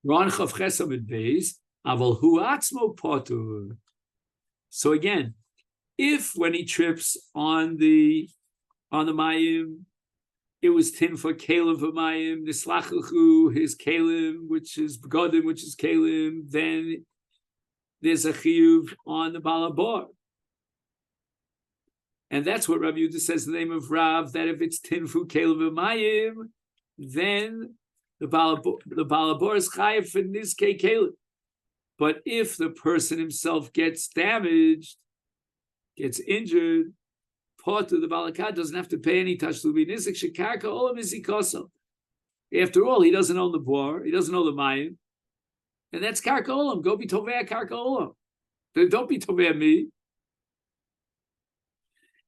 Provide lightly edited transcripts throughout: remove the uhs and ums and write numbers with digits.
Ron Chav Chesamid Beis, Aval Hu Atzmo Potur. So again, if when he trips on the mayim, it was tin for kalim for mayim, nislachachu his kalim, which is begodim, which is kalim, then there's a chiyuv on the balabar. And that's what Rabbi Yehuda says in the name of Rav, that if it's tin for kalim for mayim, then the balabar is chayiv for nizkei kalim. But if the person himself gets damaged, gets injured, part of the balakat doesn't have to pay any tashlumi. Nizik shekarka olam izikoso. After all, he doesn't own the bar, he doesn't own the mayim, and that's karka olam. Go be tovei karka olam. Don't be tovei me.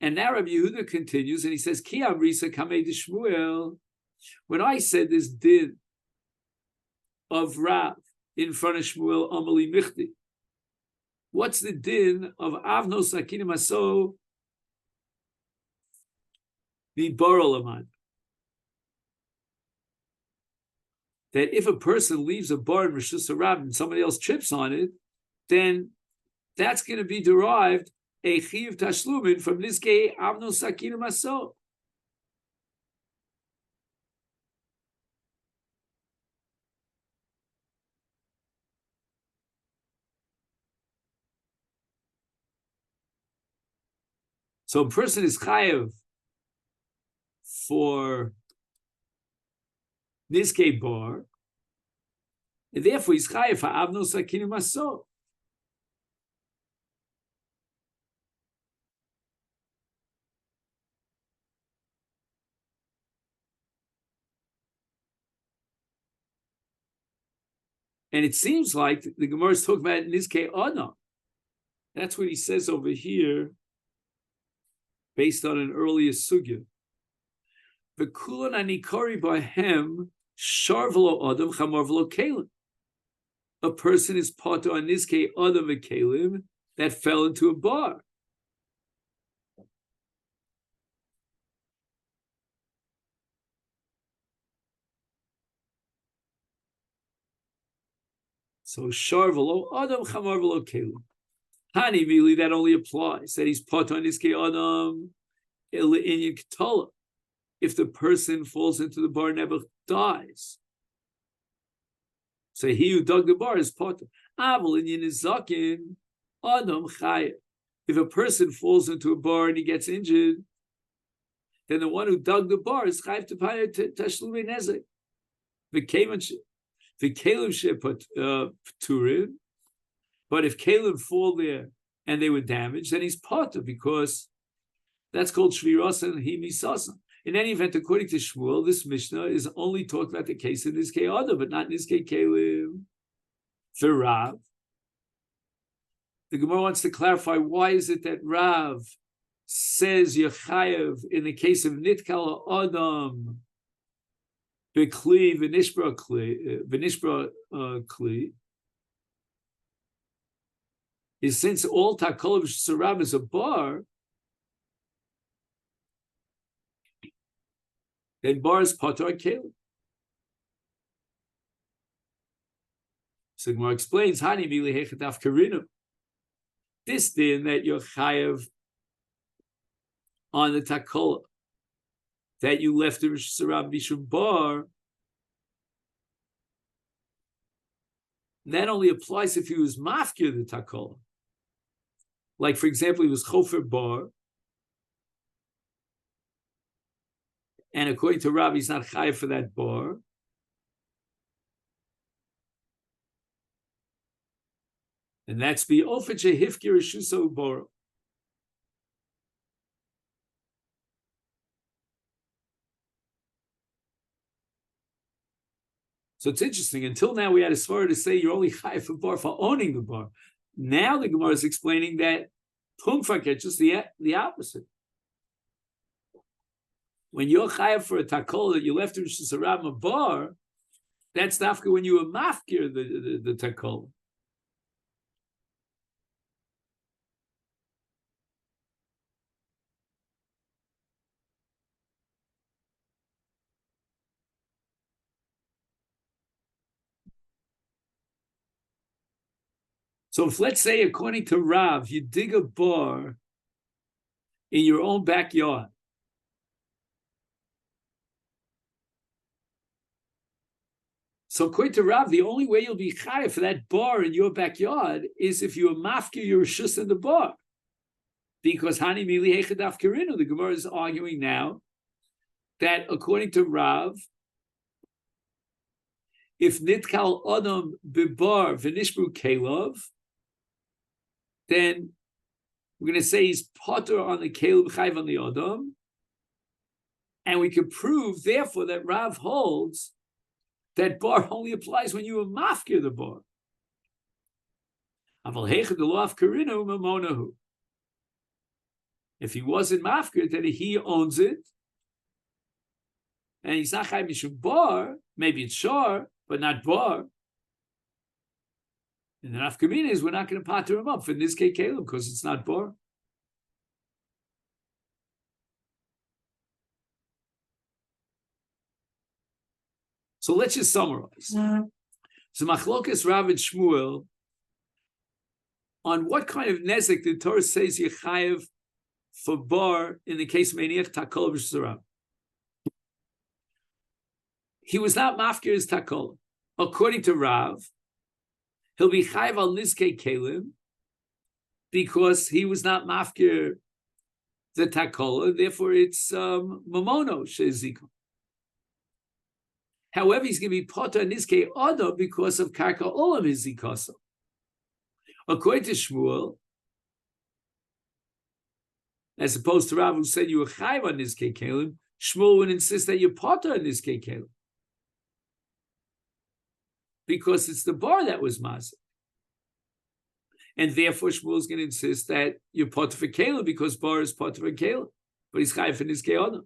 And now Rabbi Yehuda continues, and he says, Ki amrisa kamei d'Shmuel. When I said this din of Rav in front of Shmuel Amali Michti, what's the din of Avnos Akinim Aso the Barolaman? That if a person leaves a bar in Rishus Harab and somebody else trips on it, then that's going to be derived a Chiv Tashlumin from Nizkei Avnos Akinim Aso. So a person is chayav for nizkei bar, and therefore he's chayav for avnos akinim aso. And it seems like the Gemara is talking about nizkei adam. That's what he says over here, based on an earlier sugya. V'kulan anikari bahem sharvelo adam chamarvelo kelim. A person is part on nizkei adam v'kelim that fell into a bar. So sharvelo adam chamarvelo kelim. Hani really that only applies that he's part on nizkei adam in ketala. If the person falls into the bar, never dies. So he who dug the bar is part of Aval in Yinizakin, Adam Chayev. If a person falls into a bar and he gets injured, then the one who dug the bar is Chayev to pay Tashlumei Nezek. The Kalim Paturin, but if Kalim fall there and they were damaged, then he's part of, because that's called Shviras and Himisasa. In any event, according to Shmuel, this Mishnah is only talking about the case in Nizkei Adam, but not Nizkei Kalim. For Rav, the Gemara wants to clarify, why is it that Rav says Yechayev in the case of Nitkal Adam, Bekli V'nishbra Kli, is since all Takol of Sarab is a bar, then bar is patur kelim. So Gemara explains, Hani mili hechataf karinu. This din that you're chayav on the takola, that you left the Rosh Hashanah Bishum bar, that only applies if he was mafkir the takola. Like, for example, he was chofer bar, and according to Rabbi, he's not chayav for that bar. And that's be ofeche hifkir shuso bar. So it's interesting. Until now, we had a svara to say you're only chayav for bar for owning the bar. Now the Gemara is explaining that pumfak is just the opposite. When you're chayav for a takol that you left in a bar, that's dafka when you were mafkir the takol. So if, let's say, according to Rav, you dig a bar in your own backyard, so according to Rav, the only way you'll be chayav for that bar in your backyard is if you mafkir your reshus in the bar. Because Hani Mili Hechadaf Kirinu, the Gemara is arguing now that according to Rav, if Nitkal Adam Bibar V'nishbru Kalov, then we're going to say he's potter on the Kalov Chayv on the Adam, and we can prove, therefore, that Rav holds that bar only applies when you are mafkir the bar. Aval Hechad Loaf Kirinu Mamonahu. If he wasn't mafkir, then he owns it, and he's not chayv mishum bar. Maybe it's shar, but not bar. And the nafkamina is we're not going to pater him up for this kekelim because it's not bar. So let's just summarize. So machlokas Rav and Shmuel on what kind of nezek the Torah says you chayev for bar in the case of Meiniach Takol v'Sharav. He was not mafkir his Takol. According to Rav, he'll be chayiv al nizkei kelim because he was not mafkir the Takol, therefore it's mamono she'eziko. However, he's going to be potter nizkei odo because of karka olam his zikoso. According to Shmuel, as opposed to Rav who said you were chayv on nizkei kelim, Shmuel would insist that you're potter on nizkei kelim because it's the bar that was masik, and therefore Shmuel is going to insist that you're potter for kelim because bar is potter for kelim, but he's chayv for nizkei odom.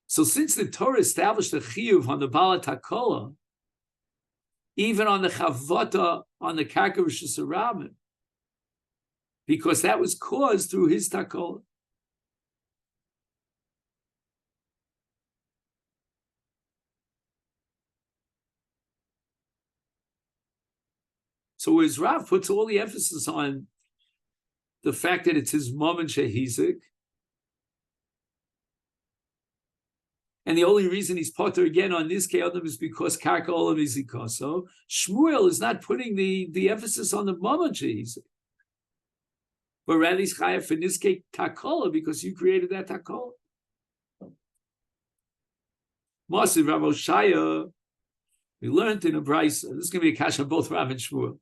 So since the Torah established the chiyuv on the bala takola, even on the chavota on the karka reshus harabim, because that was caused through his takola. So as Rav puts all the emphasis on the fact that it's his mom and shehizik, and the only reason he's potter again on this ke'odam is because karka olam is ikoso, Shmuel is not putting the emphasis on the mom and shehizik, but rather he's chayav for niskei takola because you created that takola. Masiv Rav Oshaya, we learned in a brayso. This is going to be a kasha on both Rav and Shmuel.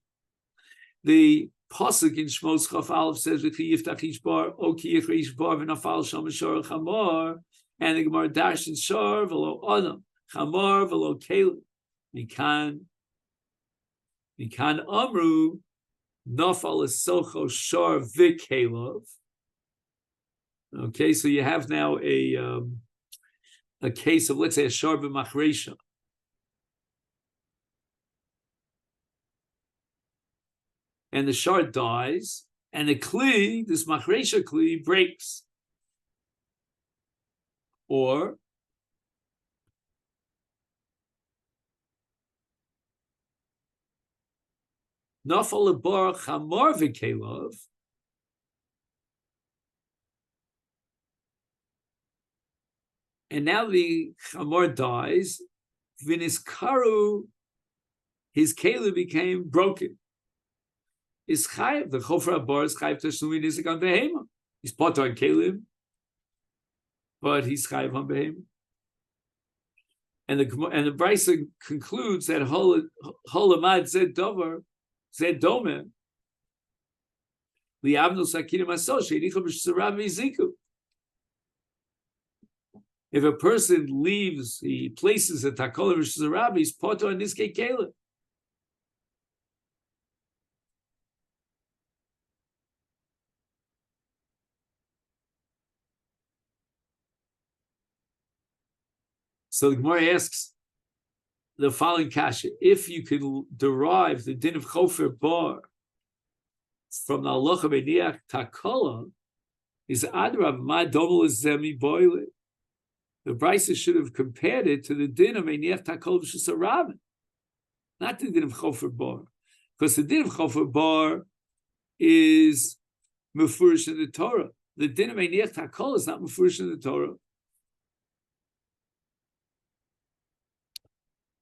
The pasuk in Shmos Chaf Aleph says v'chi yiftach ish bar o ki yichri ish bar v'nafal sham shor chamor, and the Gemara dash in shor v'lo adam chamor v'lo kelim mikan amru nafal esocho shor v'kelov. Okay, so you have now a case of, let's say, a shor b'machresha. And the shard dies, and the kli, this machresha kli, breaks. Or nafal lebar chamar v'kelov, and now the chamar dies, v'niskaru, his keli became broken. Is chayiv, the chofra bar is chayiv tashlumi nizik on behema. He's potter on kelim, but he's chayiv on behema. And the brayso concludes that holamad zed dover zed domen liavnu sakinim asoshe nichol b'sharav v'ziku. If a person leaves, he places a takola b'sharav, he's potter on niskei kelim. So the Gemara asks the following kasha: if you could derive the din of chofer bar from the halacha b'niach takola, is adrab ma domel zemi boile. The brayso should have compared it to the din of b'niach takola v'shus harabim. not the din of chofer bar, because the din of chofer bar is mefurish in the Torah. The din of einiach takol is not mefurish in the Torah.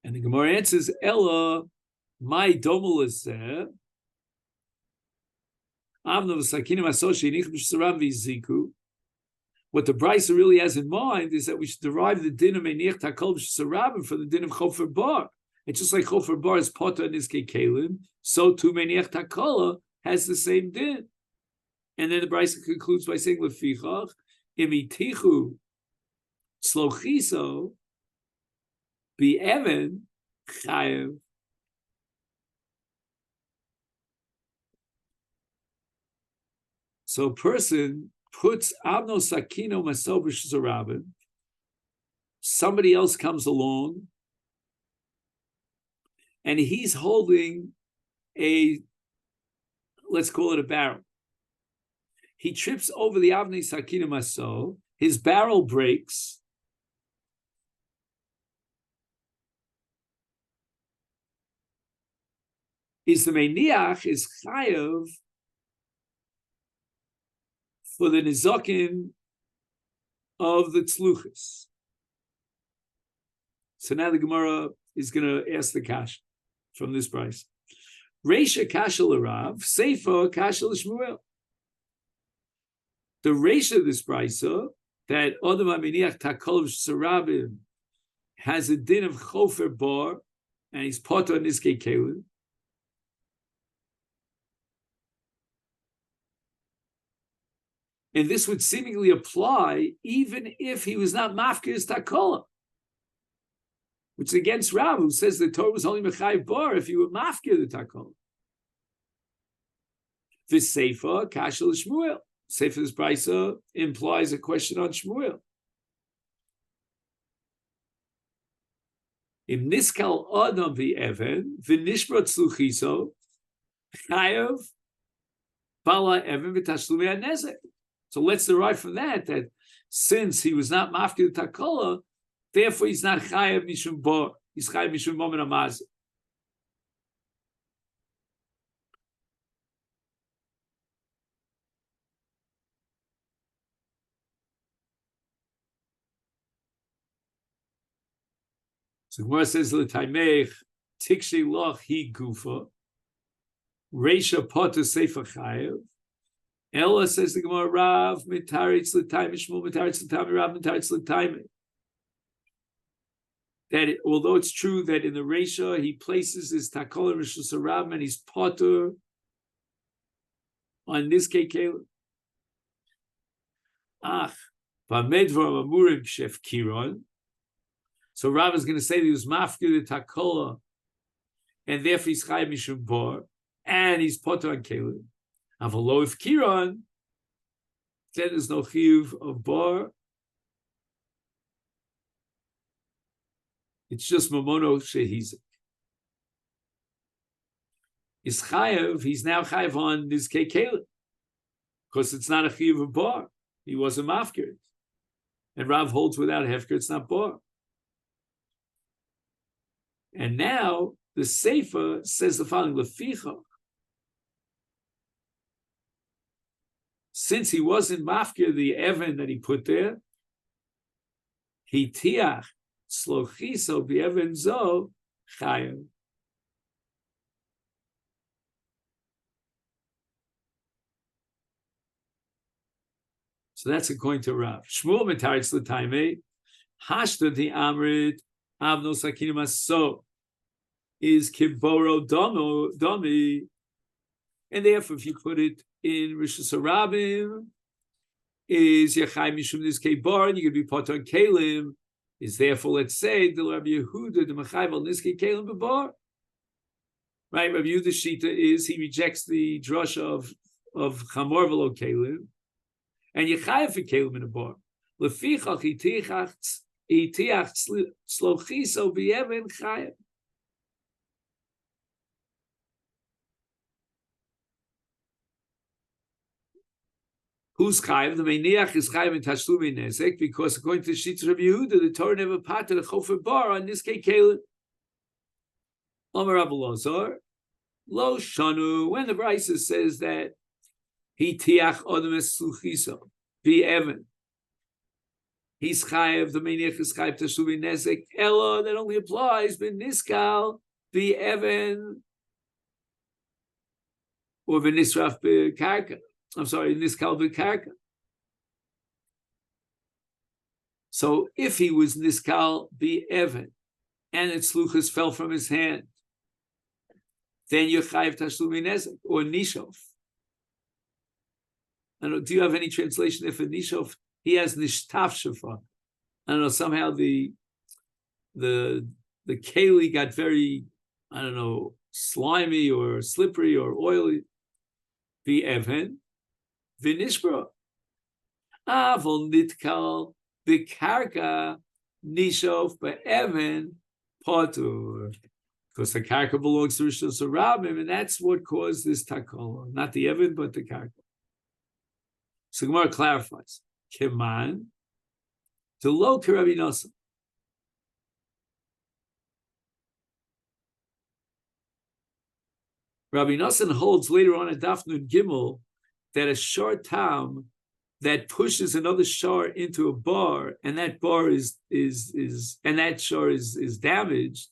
And the Gemara answers, Ella, my domel is there. What the Brisa really has in mind is that we should derive the din of einiach takol b'sharabim from the din of chofer bar. It's just like chofer bar is potter and iskei kelim, so too einiach takol has the same din. And then the Brisa concludes by saying, Lefichach, imitichu slochiso be even chayev. So a person puts Avno Sakino Masobish Zarabin, somebody else comes along, and he's holding let's call it a barrel. He trips over the Avnei Sakino Maso, his barrel breaks. Is the Meiniach is Chayev for the nizokin of the tzluchis. So now the Gemara is going to ask the kash from this price. Reisha kasha l'Rav, Seifa kasha l'Shmuel. The reisha of this price, that Odom HaMiniach Takol Sarabim has a din of chofer bar, and he's potter on niskei kelim. And this would seemingly apply even if he was not mafkir takola, which is against Rav, who says the Torah was only mechayiv bar if you were mafkir the takola. This seifa kasha l'Shmuel. Seifa this brisa implies a question on Shmuel. Im niskal adam v'even v'nishbrat sluchiso chayav bala even v'tashlumi hanezek. So let's derive from that since he was not mafkir takola, therefore he's not chayav mishum bar. He's chayav mishum moment amaz. So Gemara says l'taimech tikshei loch hi gufa reisha poter sefer chayav. Ella says the Gemara, Rav mitaritz l'taimei Shmuel mitaritz l'taimei Rav mitaritz l'taimei. That although it's true that in the Reisha he places his takol and rishus Rav and he's potter on niskei kelim. Ach, b'medvar amurim shef kiron. So Rav is going to say that he was mafkir the takola, and therefore he's chayav mishum bar, and he's potter on kelim. Avalo if kiron, then there's no chiyuv of bar. It's just mamono shehizik. Is chayav, he's now chayav on niskei kelim, because it's not a chiyuv of bar. He wasn't mafkir. And Rav holds without hefker, it's not bar. And now the Sefer says the following: Leficha. Since he wasn't mafkir the Evan that he put there, he tiach slochiso b'Evan zo chayav. So that's according to Rav. Shmuel mitaritz l'taimei hashta the amrit avno sakinim aso is kiboro domi, and therefore if you put it in rishus harabim is yachai mishum niskei bar, and you could be potter on kelim. Is therefore, let's say the Rabbi Yehuda the mechayv al niskei kelim bebar. Right, Rabbi Yehuda's shita is he rejects the drasha of chamor v'lo kelim, and yachai for kelim in a bar. Lefichach itiach slochiso b'yeven chayav. Who's chayav? The meiniach is chayav in tashlumi nezek, because according to Shittas Rabbi Yehuda, the Torah never parted a chofer bar on niskei kelim. Omer Abelazar, Lo Shanu, when the Brisa says that he tiach odem es sluchiso, be Evan. He's chayev, the meniach is chayev tashuvi nezek, elo, that only applies, ben niskal, be Evan, or v'nisraf b'karka. I'm sorry, niskal b'karka. So if he was niskal be Evan, and its sluchas fell from his hand, then you're chayev tashlumi nezek, or nishof. I don't know, do you have any translation if a nishof, he has nishtaf shafa? I don't know, somehow the keli got very, I don't know, slimy or slippery or oily. Be Evan, v'nishbra. Avol nitkal b'karka nishof b'Evan patur. Because the karka belongs to Rishos Rabim, and that's what caused this takala. Not the Evan, but the karka. So Gemara clarifies. Keman, to lo Rabbi Nosson. Rabbi Nosson holds later on at Daf Nun Gimel that a shar tam that pushes another shar into a bar, and that bar is damaged,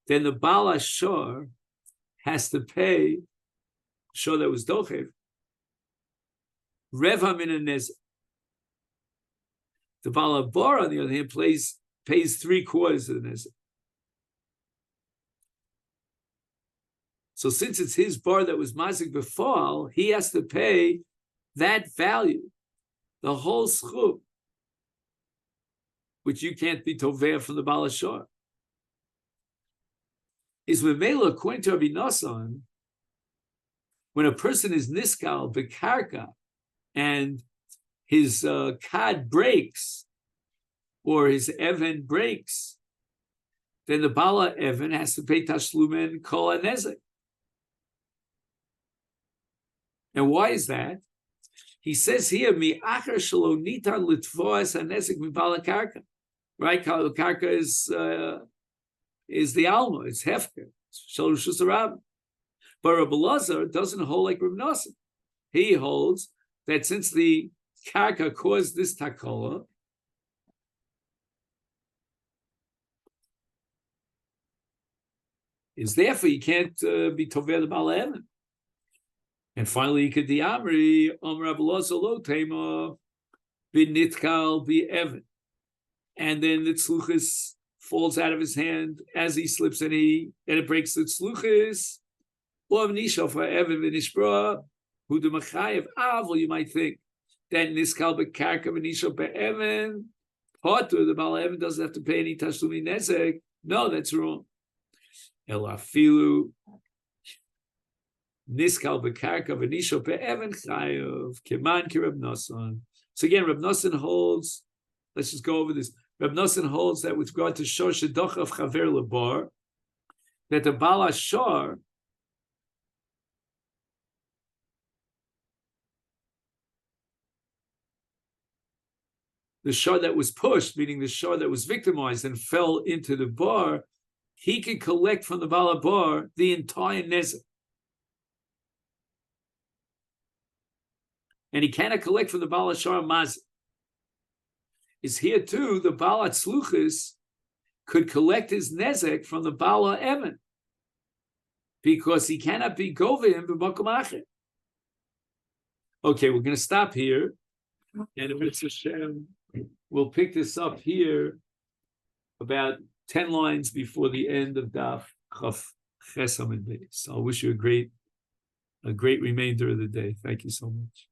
then the Bala shar has to pay shar that was dochev reva min nezek. The Bala bar, on the other hand, pays 3/4 of the nezek. So since it's his bar that was mazik befall, he has to pay that value, the whole schub, which you can't be toveh from the Bala shar. Is memela, according to Rabbi Nosson, when a person is niskal bekarka and his kad breaks or his even breaks, then the Bala even has to pay tashlumen kol hanezek. And why is that? He says here, mi achar shelo nitan litvoas hanezek mi Bala karka. Right? Karka is the alma, it's hefker, it's Rishos Rabim. But Rabbi Elazar doesn't hold like Rabbi Nosson. He holds that since the karka caused this takala, is therefore you can't be toveh the Bala Evan. And finally, you could diamri Rabbi Elazar lo tema b'nitkal b'Evan, and then the tzluchis falls out of his hand as he slips, and it breaks the tzluchis. Or nishof ha'evan v'nishbra hu d'machayev avol. You might think that niskal b'karka v'nishof b'evan potur, the Bala Evan doesn't have to pay any tashlumi nezek. No, that's wrong. El afilu niskal b'karka v'nishof b'evan chayev keman ki Reb Nosson. So again, Reb Nosson holds. Let's just go over this. Reb Nosson holds that with regard to shor shedoch of chaver lebar, that the Bala shor the shor that was pushed, meaning the shor that was victimized and fell into the bar, he can collect from the Bala bar the entire nezek. And he cannot collect from the Bala shor mazik. Is here too, the Bala tzluchis could collect his nezek from the Bala Evan, because he cannot be govim b'makom acher. Okay, we're going to stop here, and if it's Hashem, we'll pick this up here about 10 lines before the end of Daf Chaf Ches Amud Beis. I'll wish you a great remainder of the day. Thank you so much.